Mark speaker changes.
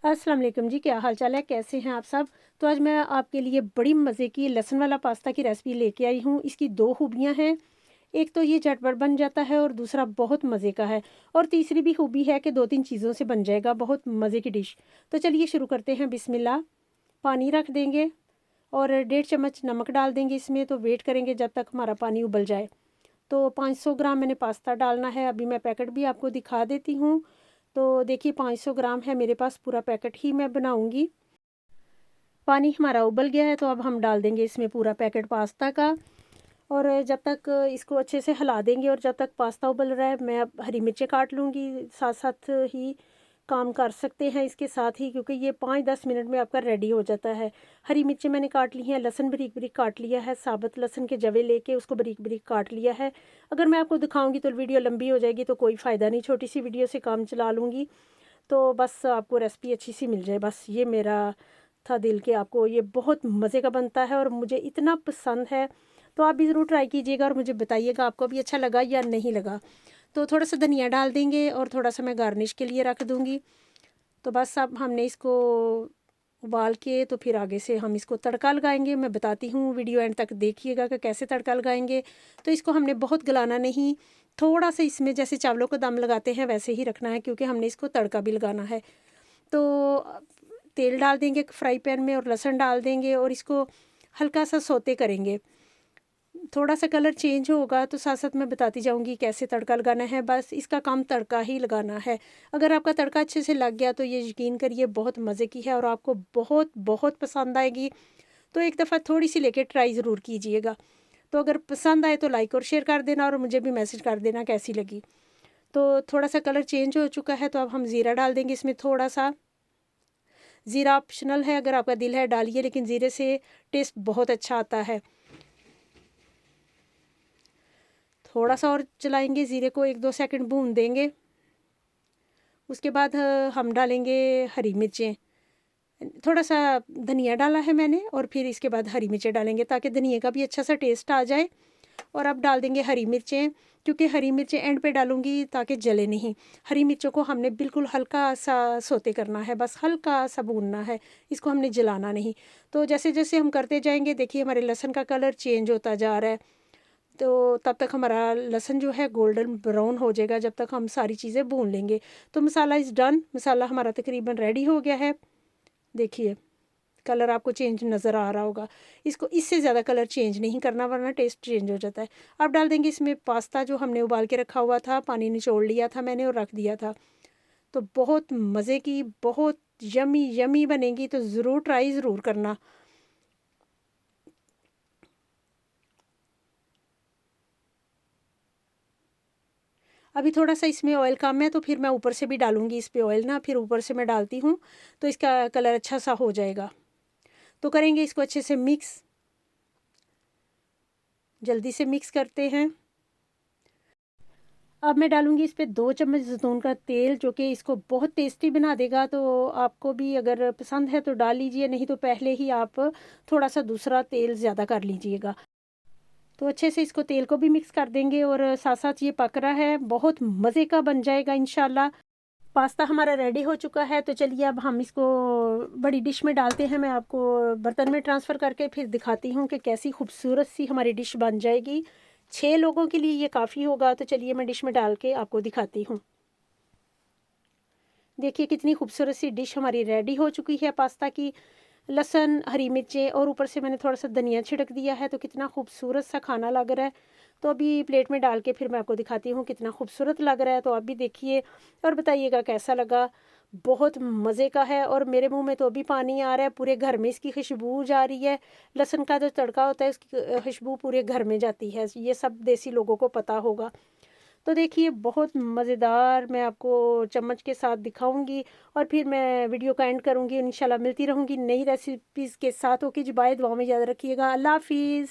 Speaker 1: अस्सलाम वालेकुम जी, क्या हाल चाल है? कैसे हैं आप सब? तो आज मैं आपके लिए बड़ी मज़े की लहसुन वाला पास्ता की रेसिपी लेके आई हूँ। इसकी 2 खूबियाँ हैं, एक तो ये झटपट बन जाता है और दूसरा बहुत मज़े का है, और तीसरी भी खूबी है कि 2-3 चीज़ों से बन जाएगा बहुत मज़े की डिश। तो चलिए शुरू करते हैं, बिस्मिल्लाह। पानी रख देंगे और 1.5 चम्मच नमक डाल देंगे इसमें, तो वेट करेंगे जब तक हमारा पानी उबल जाए। तो 500 ग्राम मैंने पास्ता डालना है, अभी मैं पैकेट भी आपको दिखा देती हूँ। तो देखिए 500 ग्राम है मेरे पास, पूरा पैकेट ही मैं बनाऊँगी। पानी हमारा उबल गया है, तो अब हम डाल देंगे इसमें पूरा पैकेट पास्ता का, और जब तक इसको अच्छे से हिला देंगे और जब तक पास्ता उबल रहा है, मैं अब हरी मिर्चें काट लूँगी। साथ साथ ही काम कर सकते हैं इसके साथ ही, क्योंकि ये 5-10 मिनट में आपका रेडी हो जाता है। हरी मिर्चें मैंने काट ली हैं, लहसुन बारीक बारीक काट लिया है, साबुत लहसुन के जवे लेके उसको बारीक बारीक काट लिया है। अगर मैं आपको दिखाऊंगी तो वीडियो लंबी हो जाएगी, तो कोई फ़ायदा नहीं, छोटी सी वीडियो से काम चला लूँगी। तो बस आपको रेसिपी अच्छी सी मिल जाए, बस ये मेरा था दिल कि आपको ये बहुत मज़े का बनता है और मुझे इतना पसंद है। तो आप भी ज़रूर ट्राई कीजिएगा और मुझे बताइएगा आपको भी अच्छा लगा या नहीं लगा। तो थोड़ा सा धनिया डाल देंगे और थोड़ा सा मैं गार्निश के लिए रख दूँगी। तो बस अब हमने इसको उबाल के तो फिर आगे से हम इसको तड़का लगाएंगे। मैं बताती हूँ, वीडियो एंड तक देखिएगा कि कैसे तड़का लगाएंगे। तो इसको हमने बहुत गलाना नहीं, थोड़ा सा इसमें जैसे चावलों को दम लगाते हैं वैसे ही रखना है, क्योंकि हमने इसको तड़का भी लगाना है। तो तेल डाल देंगे एक फ्राई पैन में और लहसुन डाल देंगे और इसको हल्का सा सौते करेंगे। थोड़ा सा कलर चेंज होगा तो साथ साथ मैं बताती जाऊंगी कैसे तड़का लगाना है। बस इसका काम तड़का ही लगाना है। अगर आपका तड़का अच्छे से लग गया तो ये यकीन करिए बहुत मज़े की है और आपको बहुत बहुत पसंद आएगी। तो एक दफ़ा थोड़ी सी लेके ट्राई ज़रूर कीजिएगा। तो अगर पसंद आए तो लाइक और शेयर कर देना और मुझे भी मैसेज कर देना कैसी लगी। तो थोड़ा सा कलर चेंज हो चुका है, तो अब हम ज़ीरा डाल देंगे इसमें थोड़ा सा। ज़ीरा ऑप्शनल है, अगर आपका दिल है डालिए, लेकिन ज़ीरे से टेस्ट बहुत अच्छा आता है। थोड़ा सा और चलाएंगे, ज़ीरे को 1-2 सेकंड भून देंगे। उसके बाद हम डालेंगे हरी मिर्चें। थोड़ा सा धनिया डाला है मैंने और फिर इसके बाद हरी मिर्चें डालेंगे ताकि धनिया का भी अच्छा सा टेस्ट आ जाए। और अब डाल देंगे हरी मिर्चें, क्योंकि हरी मिर्चें एंड पे डालूंगी ताकि जले नहीं। हरी मिर्चों को हमने बिल्कुल हल्का सा सोते करना है, बस हल्का सा भूनना है, इसको हमने जलाना नहीं। तो जैसे जैसे हम करते जाएंगे देखिए हमारे लहसुन का कलर चेंज होता जा रहा है। तो तब तक हमारा लहसुन जो है गोल्डन ब्राउन हो जाएगा, जब तक हम सारी चीज़ें भून लेंगे। तो मसाला इज़ डन, मसाला हमारा तकरीबन रेडी हो गया है। देखिए कलर आपको चेंज नज़र आ रहा होगा। इसको इससे ज़्यादा कलर चेंज नहीं करना, वरना टेस्ट चेंज हो जाता है। अब डाल देंगे इसमें पास्ता जो हमने उबाल के रखा हुआ था, पानी निचोड़ लिया था मैंने और रख दिया था। तो बहुत मज़े की, बहुत यमी यमी बनेगी, तो ज़रूर ट्राई ज़रूर करना। अभी थोड़ा सा इसमें ऑयल कम है, तो फिर मैं ऊपर से भी डालूँगी इस पे ऑयल ना, फिर ऊपर से मैं डालती हूँ तो इसका कलर अच्छा सा हो जाएगा। तो करेंगे इसको अच्छे से मिक्स, जल्दी से मिक्स करते हैं। अब मैं डालूँगी इस पे 2 चम्मच ज़ैतून का तेल, जो कि इसको बहुत टेस्टी बना देगा। तो आपको भी अगर पसंद है तो डाल लीजिए, नहीं तो पहले ही आप थोड़ा सा दूसरा तेल ज़्यादा कर लीजिएगा। तो अच्छे से इसको तेल को भी मिक्स कर देंगे और साथ साथ ये पक रहा है, बहुत मज़े का बन जाएगा इंशाल्लाह। पास्ता हमारा रेडी हो चुका है, तो चलिए अब हम इसको बड़ी डिश में डालते हैं। मैं आपको बर्तन में ट्रांसफ़र करके फिर दिखाती हूँ कि कैसी खूबसूरत सी हमारी डिश बन जाएगी। 6 लोगों के लिए ये काफ़ी होगा, तो चलिए मैं डिश में डाल के आपको दिखाती हूँ। देखिए कितनी खूबसूरत सी डिश हमारी रेडी हो चुकी है पास्ता की। लहसुन, हरी मिर्चें और ऊपर से मैंने थोड़ा सा धनिया छिड़क दिया है, तो कितना खूबसूरत सा खाना लग रहा है। तो अभी प्लेट में डाल के फिर मैं आपको दिखाती हूँ कितना खूबसूरत लग रहा है। तो आप भी देखिए और बताइएगा कैसा लगा। बहुत मज़े का है और मेरे मुंह में तो अभी पानी आ रहा है, पूरे घर में इसकी खुशबू जा रही है। लहसुन का जो तड़का होता है उसकी खुशबू पूरे घर में जाती है, ये सब देसी लोगों को पता होगा। तो देखिए बहुत मज़ेदार, मैं आपको चम्मच के साथ दिखाऊंगी और फिर मैं वीडियो का एंड करूंगी। इंशाल्लाह मिलती रहूंगी नई रेसिपीज़ के साथ। ओके जी, बाय, दुआ में याद रखिएगा। अल्लाह हाफिज़।